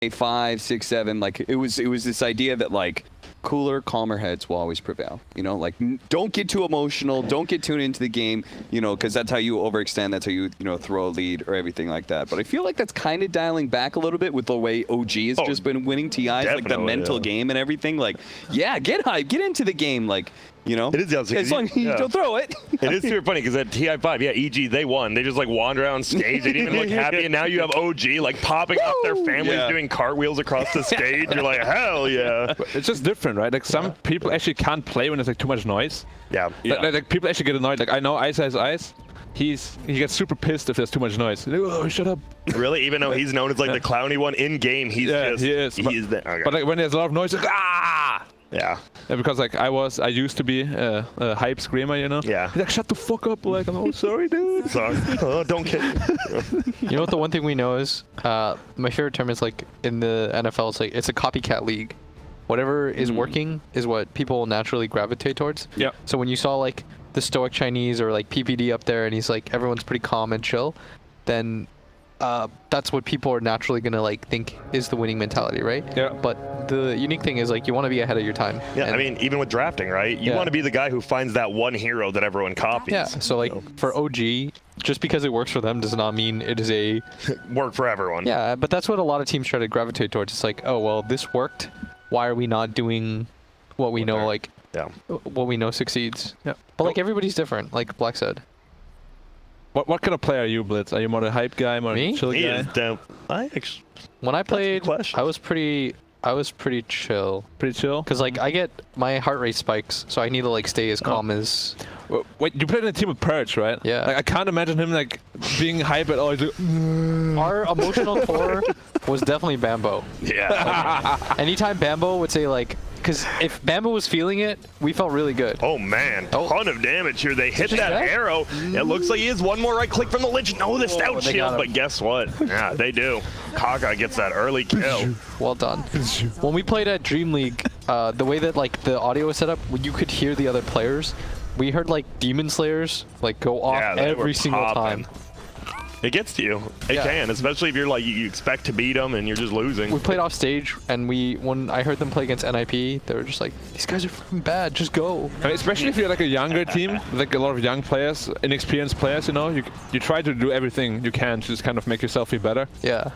5, 6, 7, like it was this idea that like cooler, calmer heads will always prevail. You know, like don't get too emotional, don't get tuned into the game, you know, because that's how you overextend, that's how you throw a lead or everything like that. But I feel like that's kind of dialing back a little bit with the way OG has just been winning TIs, like the mental game and everything. Like, yeah, get hype, get into the game, like. You know, it is as long as you don't throw it. It is super funny because at TI5, yeah, EG, they won. They just like wander around stage. They didn't even look happy. And now you have OG like popping up their families doing cartwheels across the stage. You're like, hell yeah. It's just different, right? Like some people actually can't play when there's like too much noise. Yeah. Like people actually get annoyed. Like I know Ice Ice Ice. He gets super pissed if there's too much noise. Like, oh, shut up. Really? Even though he's known as like the clowny one in game, he's just he is. Okay. But like when there's a lot of noise, like ah. Yeah. Because like I used to be a hype screamer, you know. Yeah. He's like, shut the fuck up. Like, I'm oh sorry, dude. Sorry. Oh, don't kid. You know what the one thing we know is? My favorite term is like in the NFL, it's like it's a copycat league. Whatever is working is what people naturally gravitate towards. Yeah. So when you saw like the stoic Chinese or like PPD up there, and he's like everyone's pretty calm and chill, then that's what people are naturally gonna like think is the winning mentality, right? Yeah. But the unique thing is like you want to be ahead of your time. Yeah, I mean, even with drafting, right? You want to be the guy who finds that one hero that everyone copies. Yeah. So like for OG, just because it works for them does not mean it is a work for everyone. Yeah, but that's what a lot of teams try to gravitate towards. It's like, oh well, this worked. Why are we not doing what we know like? Yeah. What we know succeeds. Yeah. But like everybody's different, like Black said. What kind of player are you, Blitz? Are you more the hype guy, more Me? chill guy? He is dope. When I played, question. I was pretty chill. Pretty chill? Cause like I get my heart rate spikes, so I need to like stay as calm as. Wait, you played in a team with Purge, right? Yeah. Like I can't imagine him like being hype at all. He's like, Our emotional core was definitely Bambo. Yeah. Anytime Bambo would say like, because if Bambo was feeling it, we felt really good. Oh man, ton of damage here. They hit that arrow. It looks like he is one more right click from the Lich. No, the stout shield, but guess what? Yeah, they do. Kaka gets that early kill. Well done. When we played at Dream League, the way that like the audio was set up, you could hear the other players. We heard like Demon Slayers like go off every single time. It gets to you. It can, especially if you're like you expect to beat them and you're just losing. We played off stage, and when I heard them play against NIP, they were just like, "These guys are fucking bad. Just go." I mean, especially if you're like a younger team, like a lot of young players, inexperienced players. You know, you try to do everything you can to just kind of make yourself feel better. Yeah.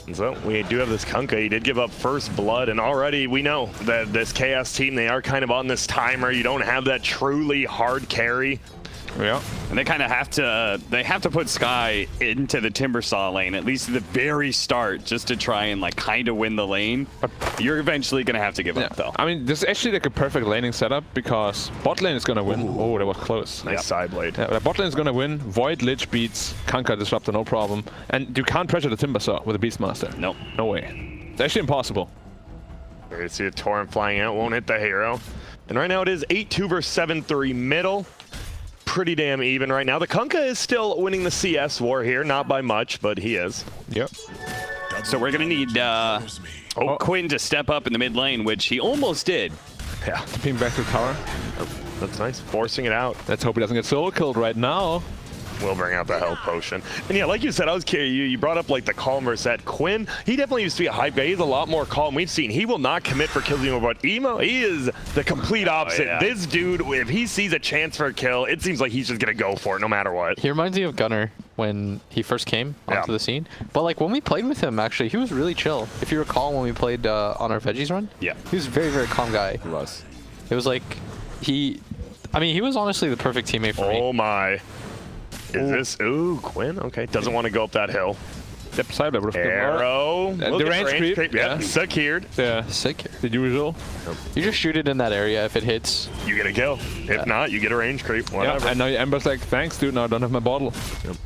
And so we do have this Kunkka. He did give up first blood, and already we know that this Chaos team, they are kind of on this timer. You don't have that truly hard carry. Yeah, and they kind of have to put Sky into the Timbersaw lane, at least at the very start, just to try and like kind of win the lane. You're eventually going to have to give up, though. I mean, this is actually like a perfect laning setup because bot lane is going to win. Ooh. Oh, that was close. Nice side blade. Yeah, bot lane is going to win. Void Lich beats Kunkka Disruptor, no problem. And you can't pressure the Timbersaw with a Beastmaster. Nope. No way. It's actually impossible. You see a Torrent flying out, won't hit the hero. And right now it is 8-2 versus 7-3 middle. Pretty damn even right now. The Kunkka is still winning the CS war here, not by much, but he is. Yep. So we're going to need Quinn to step up in the mid lane, which he almost did. Yeah. Ping back to the tower. Oh, that's nice. Forcing it out. Let's hope he doesn't get solo killed right now. We'll bring out the health potion. And yeah, like you said, I was curious. You brought up like the calmer set. Quinn, he definitely used to be a hype guy. He's a lot more calm. We've seen he will not commit for kills anymore, but Emo, he is the complete opposite. Yeah. This dude, if he sees a chance for a kill, it seems like he's just going to go for it no matter what. He reminds me of Gunnar when he first came onto the scene. But like when we played with him, actually, he was really chill. If you recall when we played on our Veggies run, he was a very, very calm guy. He was. It was like he was honestly the perfect teammate for me. Oh my. Is this? Ooh, Quinn. Okay, doesn't want to go up that hill. Yep, side arrow. The range creep. Yeah, secured. Yeah, secured. The usual. You just shoot it in that area. If it hits, you get a kill. If not, you get a range creep. Whatever. Yeah, and now Ember's like, thanks, dude. Now I don't have my bottle. Yep.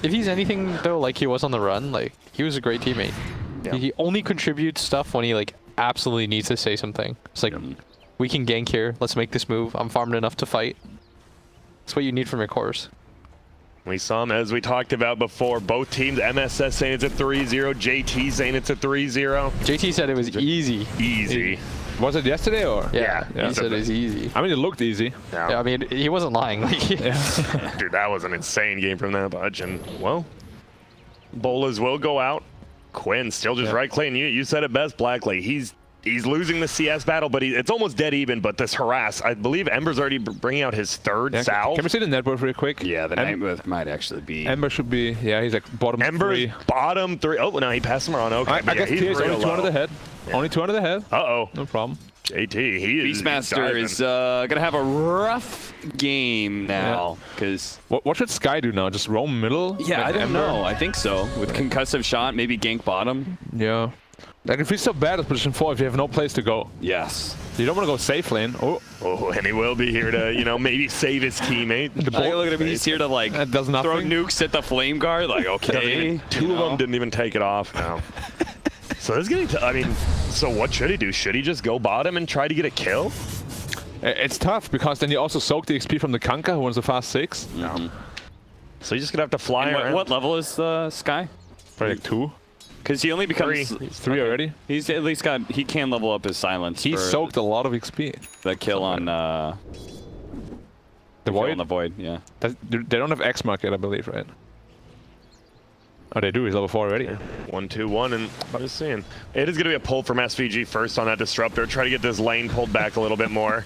If he's anything though, like he was on the run, like he was a great teammate. Yeah. He only contributes stuff when he like absolutely needs to say something. It's like, we can gank here. Let's make this move. I'm farmed enough to fight. That's what you need from your cores. We saw him, as we talked about before, both teams, MSS saying it's a 3-0, JT saying it's a 3-0. JT said it was easy. Easy. Was it yesterday or? Yeah. He said it was easy. I mean, it looked easy. Yeah, I mean, he wasn't lying. Dude, that was an insane game from that bunch. And, well, Bolas will go out. Quinn still just right clicking. You said it best, Blackley. He's losing the CS battle, but it's almost dead even. But this harass, I believe Ember's already bringing out his third salve. Can we see the net worth real quick? Yeah, the Nightmare might actually be. Ember should be, yeah, he's like bottom Ember's 3. bottom 3. Oh, no, he passed him around. Okay, I guess he's he's only real 200 low. ahead. Yeah. Only 200 ahead. Uh-oh. No problem. JT, he is Beastmaster is gonna have a rough game now because What should Sky do now? Just roam middle? yeah, I with don't Ember? know. I think so with concussive shot, maybe gank bottom. Yeah. Like if he's so bad at position 4, if you have no place to go, Yes. you don't want to go safe lane. Oh, Oh, and he will be here to, you know, maybe save his teammate. Look at him. He's here to like that does throw nothing. nukes at the flame guard. Like okay, Two of them didn't even take it off now. So this is getting I mean, so what should he do? Should he just go bottom and try to get a kill? It's tough because then you also soak the XP from the Kanka who wants the fast 6. So he's just gonna have to fly And around. what level is Sky? Probably like 2. Because he only becomes 3 already. He's at least got he can level up his silence. He for soaked a lot of XP. the kill on The kill Void? on the void. Yeah. They don't have X mark yet, I believe, right? Oh, they do. He's level 4 already. 1-2-1, and I'm just saying, it is going to be a pull from SVG first on that disruptor. Try to get this lane pulled back a little bit more.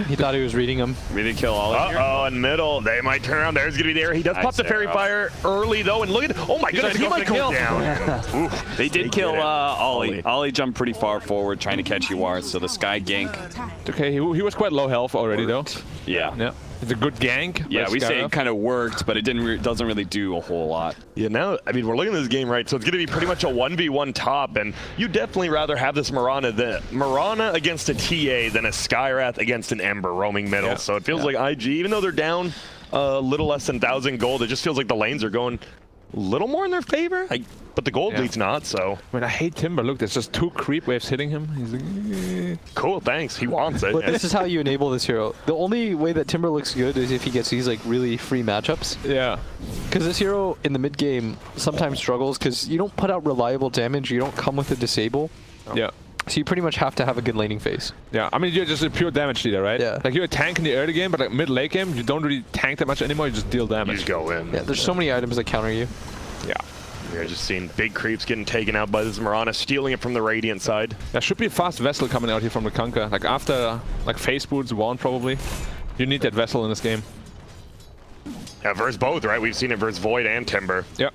He thought he was reading him. Maybe kill all of you. Uh-oh, in middle, they might turn around. There's going to be there. He does pop the fairy fire early though, and look at, oh my goodness, he might go down. Oof. They did kill get it. Ollie. Ollie jumped pretty far forward trying to catch UR, so the Sky gank. It's okay. He was quite low health already, though. Yeah. Yeah. It's a good gank. Yeah, by we say Skywrath. it kind of worked, but it doesn't really do a whole lot. Yeah, now, I mean, we're looking at this game, right? So it's going to be pretty much a 1v1 top, and you definitely rather have this Mirana against a TA than a Skywrath against an Ember roaming middle. Yeah. So it feels like IG, even though they're down a little less than 1,000 gold, it just feels like the lanes are going a little more in their favor. But the gold lead's not, so. I mean, I hate Timber. Look, there's just 2 creep waves hitting him. He's like, Cool, thanks. He wants it. But this is how you enable this hero. The only way that Timber looks good is if he gets these like really free matchups. yeah. Because this hero in the mid game sometimes struggles because you don't put out reliable damage. You don't come with a disable. Yeah. So you pretty much have to have a good laning phase. Yeah, I mean, you're just a pure damage dealer, right? Yeah. Like, you're a tank in the early game, but like mid-late game, you don't really tank that much anymore. You just deal You damage. just go in. Yeah, there's so many items that counter you. Yeah. We're just seeing big creeps getting taken out by this Mirana, stealing it from the Radiant side. There should be a fast vessel coming out here from the Kanka. Like, after, like, phase boots 1, probably. You need that vessel in this game. Yeah, versus both, right? We've seen it versus Void and Timber. Yep.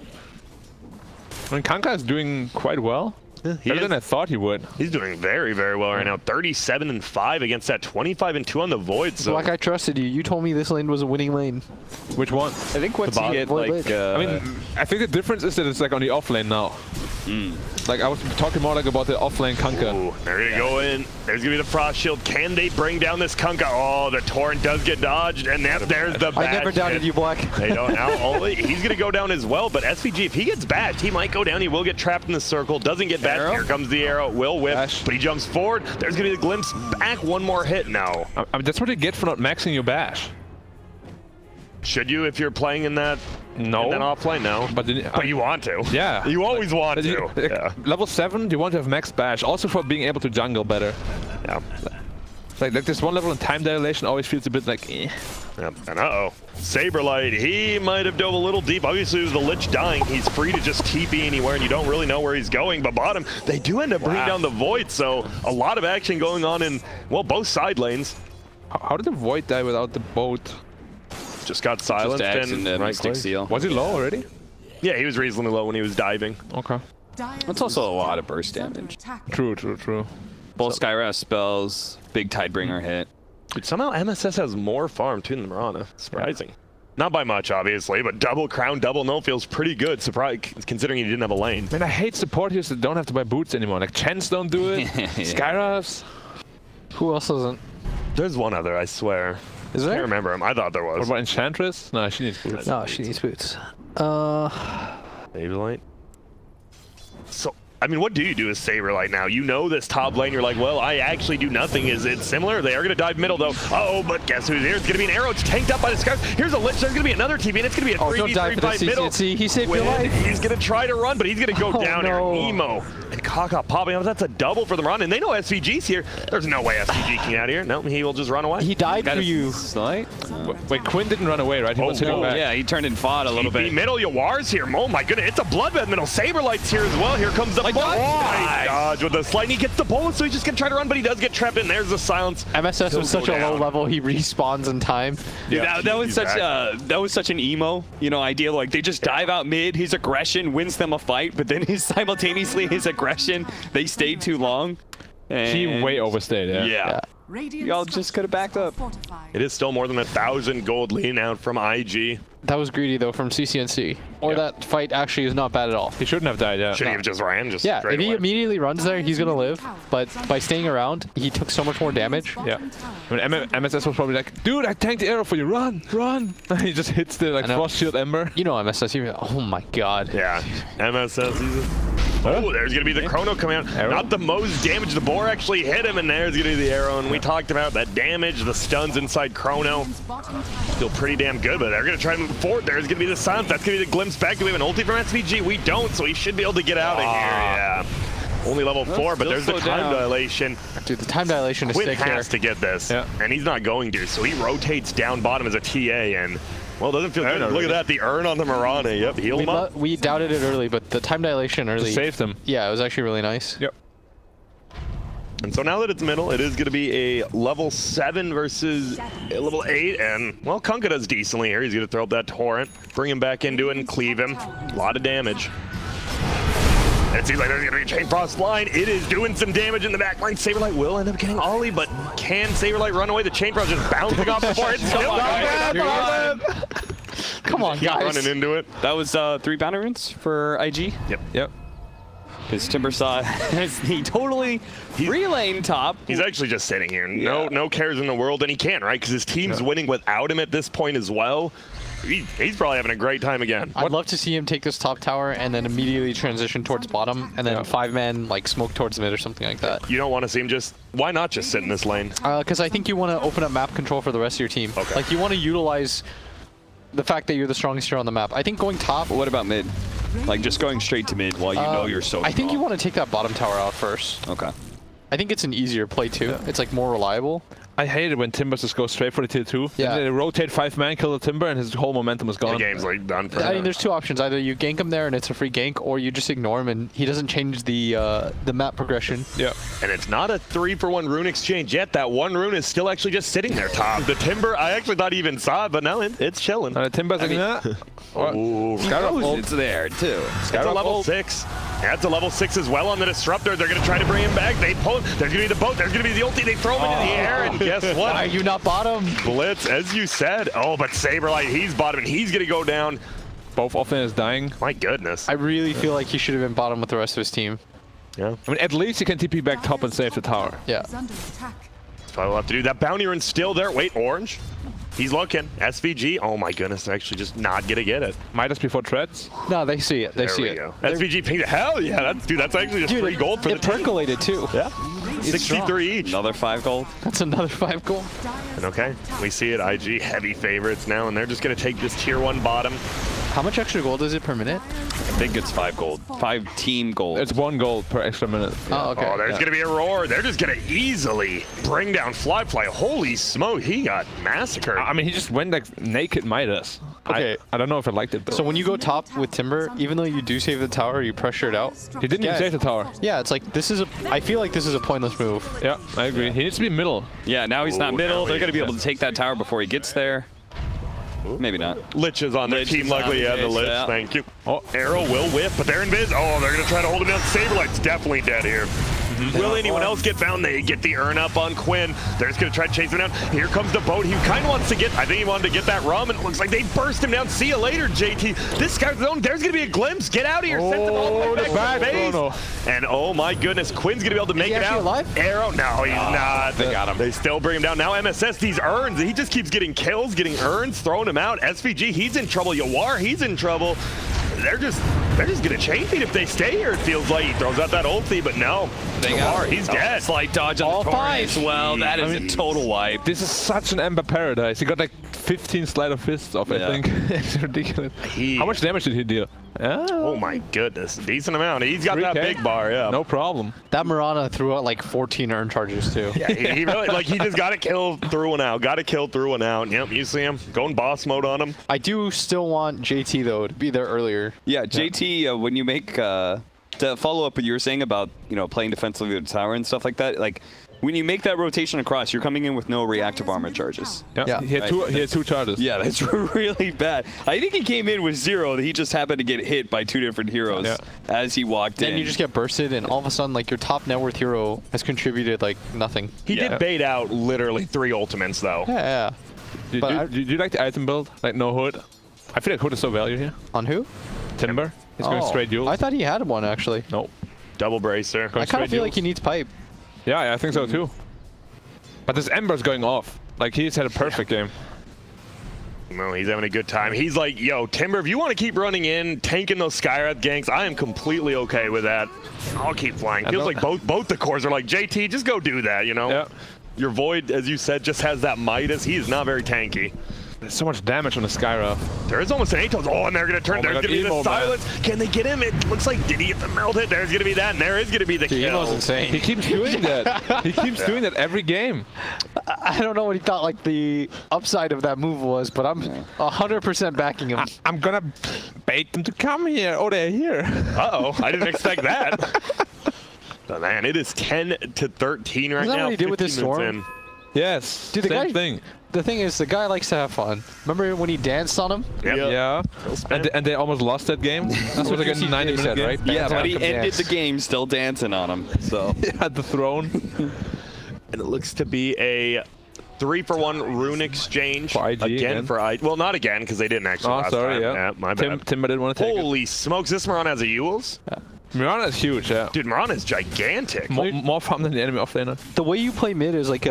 I mean, Kanka is doing quite well. Better than I thought he would. He's doing very, very well right now. 37-5 against that 25-2 on the Void. So Like I trusted you. You told me this lane was a winning lane. Which one? I think once The you get Void like, lane. I mean, I think the difference is that it's like on the off lane now. Like, I was talking more like about the off lane Kanka. ooh, they're gonna go in. There's gonna be the Frost Shield. Can they bring down this Kunkka? Oh, the Torrent does get dodged, and there's the I never badge doubted hit. you, Black. They don't now. Ollie, he's gonna go down as well, but SVG, if he gets bashed, he might go down. He will get trapped in the circle. Doesn't get bashed. Arrow? Here comes the arrow. Will whip, Bash. but he jumps forward. There's gonna be the glimpse back. One more hit now. I mean, that's what you get for not maxing your bash. Should you if you're playing in that? No. In that offlane now. But you want to. Yeah. You always want But to. like, Yeah. Level 7, you want to have max bash. Also for being able to jungle better. Yeah. Like this one level in time dilation always feels a bit like eh. Yep. And uh-oh. Saberlight, he might have dove a little deep. Obviously, with the Lich dying, he's free to just TP anywhere, and you don't really know where he's going. But bottom, they do end up bringing down the Void, so a lot of action going on in, well, both side lanes. How did the Void die without the boat? Just got silenced just X and and the right Mystic click. Seal. Was he low already? Yeah, he was reasonably low when he was diving. Okay. That's also a lot of burst damage. True, true, true. Both Skywrath spells, big Tidebringer hit. Dude, somehow MSS has more farm too than Mirana. Surprising. Not by much, obviously, but double crown, double no feels pretty good. Surprise, considering he didn't have a lane. Man, I hate support heroes that don't have to buy boots anymore. Like Chens don't do it. Skywraths. Who else doesn't? There's one other, I swear. Is I can't there? remember him. I thought there What was. about Enchantress? No, she needs boots. No, she needs boots. Saberlight. So, I mean, what do you do as Saberlight now? You know this top lane. You're like, well, I actually do nothing. Is it similar? They are going to dive middle, though. Oh, but guess who's here? It's going to be an arrow. It's tanked up by the Skywrath. Here's a Lich. There's going to be another TP, and it's going to be a 3v3 fight middle. He saved your life. He's going to try to run, but he's going to go down here. Emo and Kaka popping up. That's a double for the run, and they know SVG's here. There's no way SVG can get out of here. No, he will just run away. He died for you. Wait, Quinn didn't run away, right? He was sitting back. Yeah, he turned and fought a little bit. Middle, Yawar's here. Oh my goodness, it's a bloodbath middle. Saberlight's here as well. Here comes the dodge with the slide. And he gets the bullet, so he's just gonna try to run, but he does get trapped in. There's the silence. MSS was such a low level. He respawns in time. Yeah, that was such an emo, idea. Like they just dive out mid. His aggression wins them a fight, but then simultaneously his aggression, they stayed too long. And He way overstayed. Yeah. Y'all just could have backed up. It is still more than 1,000 gold lean out from IG. That was greedy though from CCNC. Or that fight actually is not bad at all. He shouldn't have died. Yeah. Should he have just ran? Just Yeah, straight if he away? immediately runs there, he's gonna live. But by staying around, he took so much more damage. Yeah. I mean, MSS was probably like, dude, I tanked the arrow for you. Run, run. He just hits the frost shield ember. You know MSS. Oh my god. Yeah. MSS. Oh, there's going to be the chrono coming out. Arrow? Not the most damage. The boar actually hit him, and there's going to be the arrow. And we talked about that damage, the stuns inside chrono. Still pretty damn good, but they're going to try to move forward. There's going to be the silence. That's going to be the glimpse back. Do we have an ulti from SVG? We don't, so he should be able to get out of here. Yeah. Only level 4, but there's the time dilation. Dude, the time dilation is Quinn sick here. has to get this, Yeah. and he's not going to, so he rotates down bottom as a TA, and, well, doesn't feel good. Look at that, the urn on the Mirana. Yep, heal him up. We doubted it early, but the time dilation early Saved him. Yeah, it was actually really nice. Yep. And so now that it's middle, it is going to be a level 7 versus a level 8, and, well, Kunkka does decently here. He's going to throw up that torrent, bring him back into it, and cleave him. A lot of damage. And it seems like there's going to be a Chain Frost line. It is doing some damage in the back line. Saberlight will end up getting Ollie, but can Saberlight run away? The Chain Frost just bouncing off the board. It's still Come on, Keep guys. running into it. That was 3 bounty runes for IG. Yep. Because Timber saw he totally free lane top. He's actually just sitting here. No cares in the world, and he can, right? Because his team's winning without him at this point as well. He's probably having a great time again. I'd love to see him take this top tower and then immediately transition towards bottom and then 5-man like smoke towards mid or something like that. You don't want to see him just... Why not just sit in this lane? Because I think you want to open up map control for the rest of your team. Okay. Like you want to utilize the fact that you're the strongest here on the map. I think going top... What about mid? Like just going straight to mid while you know you're so I think strong. you want to take that bottom tower out first. Okay. I think it's an easier play too. It's like more reliable. I hate it when Timbers just go straight for the tier 2. Yeah. And they rotate 5-man, kill the Timber, and his whole momentum is The gone. game's like done for I mean, him. there's two options. Either you gank him there and it's a free gank, or you just ignore him and he doesn't change the map progression. Yeah. And it's not a 3-for-1 rune exchange yet. That one rune is still actually just sitting there top. The Timber, I actually thought he even saw it, but no, it's chilling. And the Timber's like, nah. Ooh. Skywrath ult. It's there too. It's a level 6. That's a level 6 as well on the Disruptor. They're going to try to bring him back. They pull him. There's going to be the boat. There's going to be the ulti. They throw him into the air, and guess what? Why are you not bottom? Blitz, as you said. Oh, but Saberlight, he's bottom, and he's going to go down. Both offense dying. My goodness. I really feel like he should have been bottom with the rest of his team. Yeah. I mean, at least he can TP back top and save the tower. Yeah. That's what we'll have to do. That bounty rune's still there. Wait, orange. He's looking. SVG. Oh my goodness, they're actually just not gonna get it. Might just before treads. No, they see it. They There see we it. go. SVG pinged. Hell yeah, that's actually just free gold for the it team. percolated too. Yeah. 63 each. Another 5 gold. That's another 5 gold. And okay, we see it. IG heavy favorites now, and they're just gonna take this tier 1 bottom. How much extra gold is it per minute? I think it's 5 gold. 5 team gold. It's 1 gold per extra minute. Oh, okay. Oh, there's gonna be a roar. They're just gonna easily bring down Fly. Holy smoke, he got massacred. I mean, he just went like naked Midas. Okay. I don't know if I liked it though. So when you go top with Timber, even though you do save the tower, you pressure it out. he didn't even save the tower. Yeah, it's like I feel like this is a pointless move. Yeah, I agree. He needs to be middle. Yeah, now he's not Ooh, middle. now They're he's going to be able just- to take that tower before he gets there. Maybe not. Lich is on their Lich team, is luckily. on Yeah, the the Lich, case, yeah. thank you. Oh, arrow will whip, but they're invis. Oh, they're going to try to hold him down. Saberlight's definitely dead here. Will anyone else get found? They get the urn up on Quinn. They're just going to try to chase him down. Here comes the boat. He kind of wants to get, I think he wanted to get that rum, and it looks like they burst him down. See you later, JT. This guy's zone, there's going to be a glimpse. Get out of here. Send them all the way back to the base. Chrono. And oh my goodness, Quinn's going to be able to make he it actually out. alive? Arrow, no, he's not. They got him. They still bring him down. Now MSS, these urns, he just keeps getting kills, getting urns, throwing him out. SVG, he's in trouble. Yawar, he's in trouble. They're just They're just gonna chain feed if they stay here. It feels like he throws out that ulti, but no. They got He's dead. Slight dodge on the torrent as well. That is a total wipe. This is such an Ember paradise. He got like 15 sleight of fists off, I think. It's ridiculous. How much damage did he deal? Oh my goodness, decent amount. He's got that 3K? big bar, yeah. No problem. That Mirana threw out like 14 urn charges too. Yeah, he really, like, he just got to kill through and out. Got to kill through and out. Yep, you see him going boss mode on him. I do still want JT though to be there earlier. Yeah, JT, when you make to follow up what you were saying about playing defensively with the tower and stuff like that, like when you make that rotation across, you're coming in with no reactive armor charges. Yeah. He had two charges. Yeah, that's really bad. I think he came in with 0. He just happened to get hit by 2 different heroes as he walked in. Then you just get bursted, and all of a sudden, like your top net worth hero has contributed like nothing. He did bait out literally 3 ultimates though. Yeah. Do you like the item build? Like no hood? I feel like hood is so valued here. On who? Timber. He's going straight duels. I thought he had one actually. Nope. Double bracer. I kind of feel like he needs pipe. Yeah, I think so too. But this Ember's going off. Like he's had a perfect game. No, he's having a good time. He's like, yo, Timber, if you want to keep running in, tanking those Skywrath ganks, I am completely okay with that. I'll keep flying. Feels like both the cores are like, JT, just go do that, Yeah. Your Void, as you said, just has that Midas. He is not very tanky. There's so much damage on the Skywrath. There is almost an Atos. Oh, and they're going to turn. There's going to be the silence. Can they get him? It looks like, did he get the melt hit? There's going to be that, and there is going to be the kill. Emo's insane. He keeps doing that. He keeps doing that every game. I don't know what he thought like the upside of that move was, but I'm 100% backing him. I'm gonna bait them to come here. Oh, they're here. Uh-oh, I didn't expect that. But man, it is 10-13 right Isn't that now. what he did with his 15 minutes storm? in. Yes. Dude, the same guy, thing. The thing is, the guy likes to have fun. Remember when he danced on him? Yep. Yeah. And they almost lost that game. That's what like a 90-minute game. right? Yeah, but he Come ended dance. the game still dancing on him. So He had the throne. And it looks to be a 3-for-1 rune exchange. For IG again? for IG. Well, not again, because they didn't actually Oh, last sorry, time. yeah. My bad. Timber didn't want to take it. Holy smokes, this Mirana has a Yules? Mirana is huge, yeah. Dude, Mirana is gigantic. More farm than the enemy offlaner. The way you play mid is like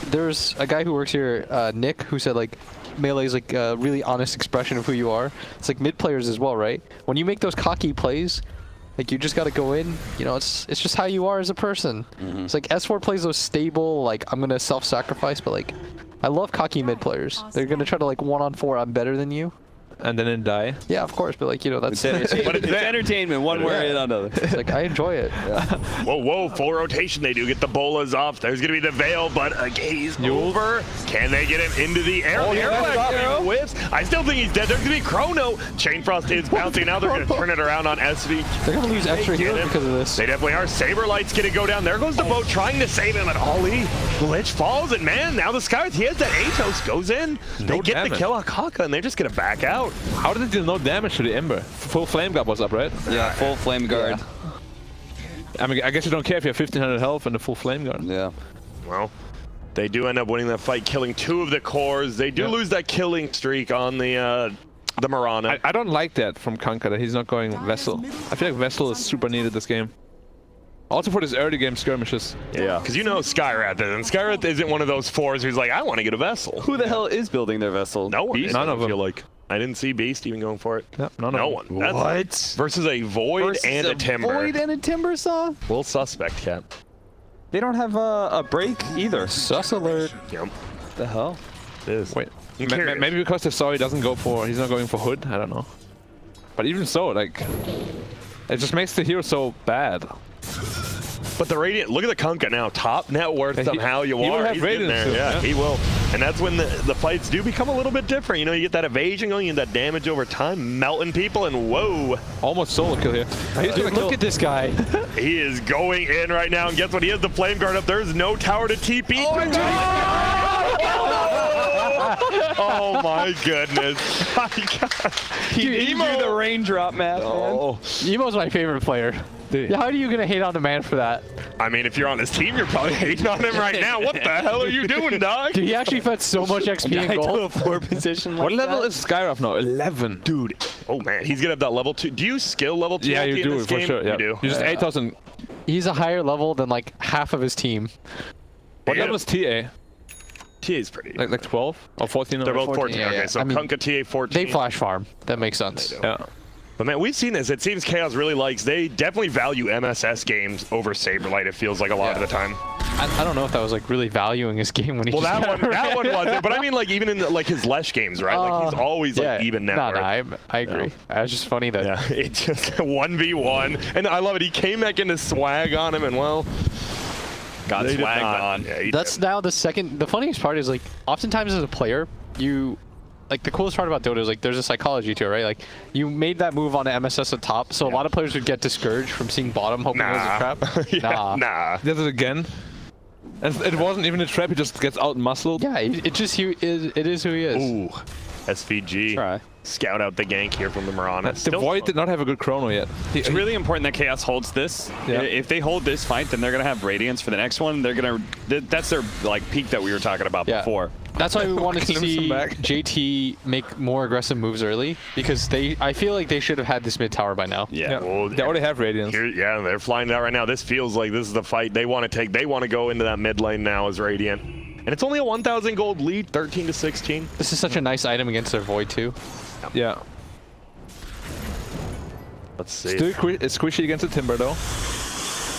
there's a guy who works here, Nick, who said like melee is like a really honest expression of who you are. It's like mid players as well, right? When you make those cocky plays, like you just got to go in. It's just how you are as a person. It's like S4 plays those stable, like I'm gonna self-sacrifice, but like I love cocky mid players. They're gonna try to like 1-on-4. I'm better than you. And then die. Yeah, of course, but like that's but it's entertainment one way or another. it's like I enjoy it. Whoa, full rotation. They do get the bolas off. There's going to be the veil, but he's over. Can they get him into the air? Oh, The yeah, air that's flag up, Arrow. whips. I still think he's dead. There's going to be Chrono. Chainfrost is bouncing. Now they're going to turn it around on SV. They're gonna lose extra Get heroes him. because of this. They definitely are. Saberlight's going to go down. There goes the boat trying to save him, and Ollie glitch falls, and man, now the Skywrath, he has that Atos, goes in. They No get the damage. kill on Kaka, and they're just going to back out. How did it do no damage to the Ember? Full flame guard was up, right? Yeah, full flame guard. I mean, I guess you don't care if you have 1500 health and a full flame guard. Yeah. Well, they do end up winning that fight, killing 2 of the cores. They do lose that killing streak on the Mirana. I don't like that from Kanka, that he's not going Vessel. I feel like Vessel is super needed this game. Also for this early game skirmishes. Yeah, because Skywrath is, and Skywrath isn't one of those 4s who's like, I want to get a Vessel. Who the hell is building their vessel? No one. Beast? None of I feel them. like. I didn't see Beast even going for it. Yep, none No of them. one. That's versus a Void Versus and a Timber. Void and a Timber saw? Little suspect, Cap. They don't have a break either. Sus alert. Yep. The hell? It is. Wait, I'm curious. maybe because they saw he's not going for Hood, I don't know. But even so, like, it just makes the hero so bad. But the Radiant, look at the Kunkka now. Top net worth somehow. You he will are. have He's getting Radiant there. soon, Yeah, yeah. he will. And that's when the fights do become a little bit different. You get that evasion going, you get that damage over time, melting people, and whoa. Almost solo kill here. He's gonna kill. Look at this guy. He is going in right now, and guess what? He has the flame guard up. There's no tower to TP. Oh my goodness. My God. He didn't do the raindrop math, man. Emo's my favorite player. Yeah, how are you gonna hate on the man for that? I mean, if you're on his team, you're probably hating on him right now. What the hell are you doing, dog? Dude, he actually fed so much XP in I do gold. a 4 position like What level that? is Skywrath now? 11. Dude, oh man, he's gonna have that level 2. Do you skill level 2? Yeah, you in do this for game? sure. Yeah. You do. You just 8,000. He's a higher level than like half of his team. What Yeah. level is TA? T is pretty. Like 12 or 14? They're both 14. yeah, Okay, yeah. so I mean, Kunkka TA 14. They flash farm. That makes sense. Yeah. But man, we've seen this. It seems Chaos really likes, they definitely value MSS games over Saberlight, it feels like a lot of the time. I don't know if that was like really valuing his game when he Well, just that one wasn't. But I mean, like, even in like his Lesh games, right? Like, he's always like even net worth. I agree. It was just funny that it just 1v1. And I love it. He came back into swag on him, and well, got swagged on. Yeah, that's now the second. The funniest part is like, oftentimes as a player, like the coolest part about Dota is like there's a psychology to it, right? Like you made that move on the MSS at top, so a lot of players would get discouraged from seeing bottom, hoping it was a trap. Nah. Does it again. And it wasn't even a trap, he just gets out muscled. Yeah, it is who he is. Ooh, SVG. Try. Scout out the gank here from the Mirana. The Void did not have a good chrono yet. It's really important that Chaos holds this. Yeah. If they hold this fight, then they're gonna have Radiance for the next one. They're gonna. That's their like peak that we were talking about before. That's why we wanted to see back. JT make more aggressive moves early, because I feel like they should have had this mid tower by now. Yeah. Well, they already have Radiance. Yeah, they're flying it out right now. This feels like this is the fight they want to take. They want to go into that mid lane now as Radiant. And it's only a 1,000 gold lead, 13 to 16. This is such a nice item against their Void too. Yeah. Let's see. Still squishy against the Timber though.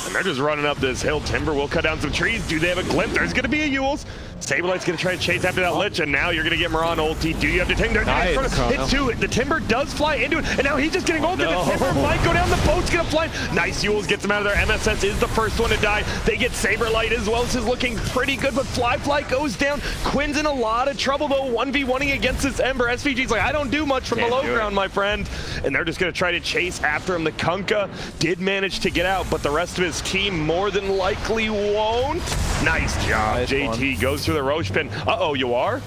And they're just running up this hill. Timber will cut down some trees. Do they have a glimpse? There's going to be a Yules. Saberlight's going to try to chase after that Lich, and now you're going to get Mirana ulti. Do you have to take their hits to it? The Timber does fly into it, and now he's just getting ulted. The Timber might go down. The boat's going to fly. Nice Yules gets them out of there. MSS is the first one to die. They get Saberlight as well. This is looking pretty good, but Fly goes down. Quinn's in a lot of trouble, though, 1v1ing against this Ember. SVG's like, I don't do much from below ground, my friend. And they're just going to try to chase after him. The Kunkka did manage to get out, but the rest of his team more than likely won't. Nice job. Nice JT one. goes through the Roche pin. Uh-oh, you are?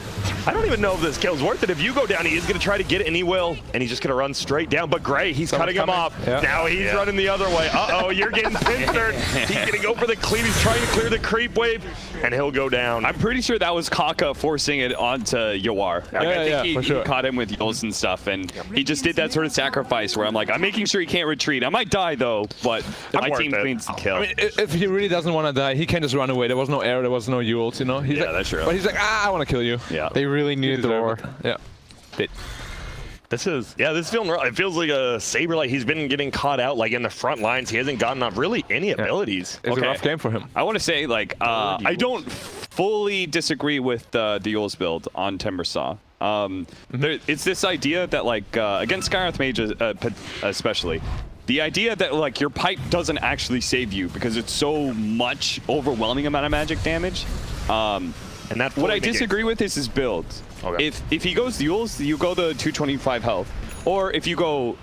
I don't even know if this kill's worth it. If you go down, he is going to try to get it, and he will. And he's just going to run straight down. But Gray, he's cutting him off. Yeah. Now he's running the other way. Uh-oh, you're getting pincered. He's going to go for the cleave. He's trying to clear the creep wave, and he'll go down. I'm pretty sure that was Kaka forcing it onto Yawar. Like, I think he caught him with Yules and stuff, and he just did that sort of sacrifice where I'm like, I'm making sure he can't retreat. I might die, though, but my team cleans the kill. I mean, if he really doesn't want to die, he can just run away. There was no arrow, there was no Yules, you know? He's like, that's true. But he's like, I want to kill you. Yeah. They really needed the war. Yeah. This is, this feeling, it feels like a Saberlight. He's been getting caught out like in the front lines. He hasn't gotten off really any abilities. It's a rough game for him. I want to say, like, I don't fully disagree with the Yules build on Timbersaw. It's this idea that, like, against Skywrath Mage especially, the idea that, like, your pipe doesn't actually save you because it's so much overwhelming amount of magic damage. And that's what I disagree with is his build. Okay. If he goes Yules, you go the 225 health. Or if you go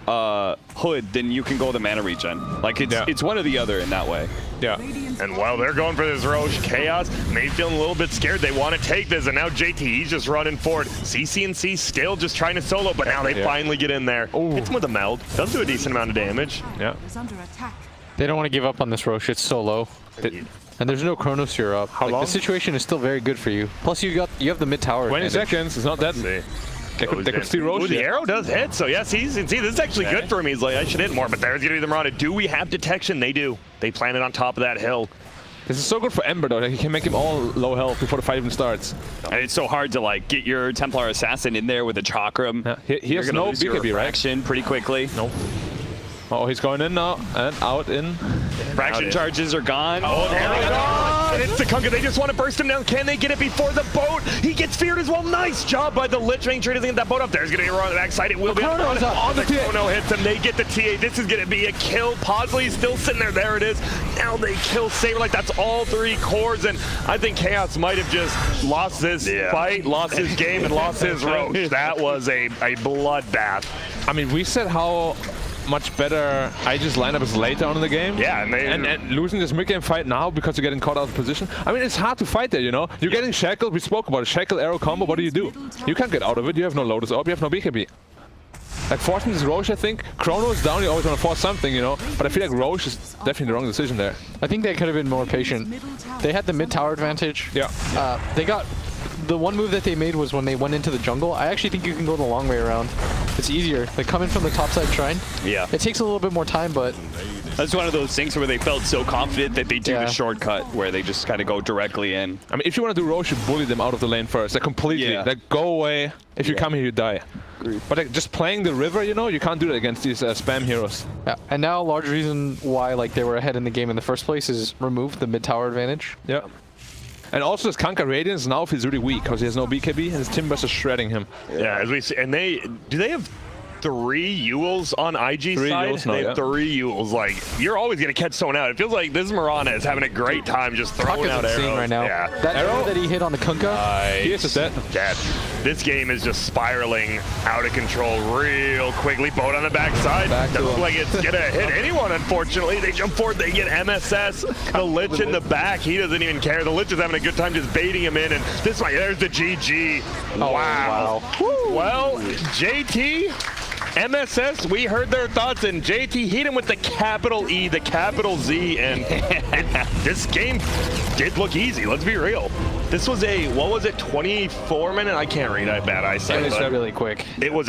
Hood, then you can go the mana regen. Like, it's one or the other in that way. Yeah. And while they're going for this Roche, Chaos may feeling a little bit scared. They want to take this, and now JT, he's just running forward. CC&C still just trying to solo, but now they finally get in there. Hits him with a meld. Does do a decent amount of damage. Yeah. They don't want to give up on this Roche. It's so low. And there's no Chronosphere up. How long? The situation is still very good for you. Plus, you have the mid tower. 20 seconds. It's not that. They could steal Roche. The arrow does hit, so yes, this is actually good for him. He's like, I should hit more, but there's going to be the Mirana. Do we have detection? They do. They plant it on top of that hill. This is so good for Ember, though. Like, he can make him all low health before the fight even starts. And it's so hard to, like, get your Templar Assassin in there with a Chakram. Yeah. He has no BKB, right? Fraction pretty quickly. Nope. Oh, he's going in now and out in. Fraction charges are gone. Oh, and it's the Kunkka. They just want to burst him down. Can they get it before the boat? He gets feared as well. Nice job by the Lich. Making sure he doesn't get that boat up. There's going to be a run on the backside. It will be on the Chrono hits him. They get the TA. This is going to be a kill. Podsley's still sitting there. There it is. Now they kill Saberlight. That's all 3 cores, and I think Chaos might have just lost this fight, lost his game, and lost his Roche. That was a bloodbath. I mean, we said how much better Aegis lineup is later on in the game. Yeah, and losing this mid-game fight now because you're getting caught out of position. I mean, it's hard to fight there, you know? You're getting shackled. We spoke about it. Shackle arrow combo. What do? You can't get out of it. You have no Lotus Orb. You have no BKB. Like, forcing this Roche, I think. Chrono is down. You always want to force something, you know? But I feel like Roche is definitely the wrong decision there. I think they could have been more patient. They had the mid tower advantage. Yeah. They got... The one move that they made was when they went into the jungle. I actually think you can go the long way around. It's easier. They come in from the topside shrine. Yeah. It takes a little bit more time, but... That's one of those things where they felt so confident that they do the shortcut where they just kind of go directly in. I mean, if you want to do Roche, you bully them out of the lane first. Like, completely. Like, go away. If you come here, you die. Agreed. But like, just playing the river, you know, you can't do that against these spam heroes. Yeah, and now a large reason why like they were ahead in the game in the first place is remove the mid tower advantage. Yeah. And also his Kanka Radiance now feels really weak because he has no BKB and his Timbers are shredding him. Yeah, as we see, and do they have 3 Yules on IG side? Yules now, They have 3 Yules. Like, you're always going to catch someone out. It feels like this Mirana is having a great time just throwing Kanka's out insane arrows. right now. Yeah. That arrow that he hit on the Kunkka. He is dead. Dead. This game is just spiraling out of control real quickly. Boat on the backside. Doesn't look like it's going to hit anyone, unfortunately. They jump forward. They get MSS. The Lich in the back. He doesn't even care. The Lich is having a good time just baiting him in. And this way, there's the GG. Oh, wow. Well, JT... MSS, we heard their thoughts, and JT hit him with the capital E, the capital Z, and this game did look easy, let's be real. This was a, what was it, 24-minute? I can't read, I have bad eyesight. It was really quick. It was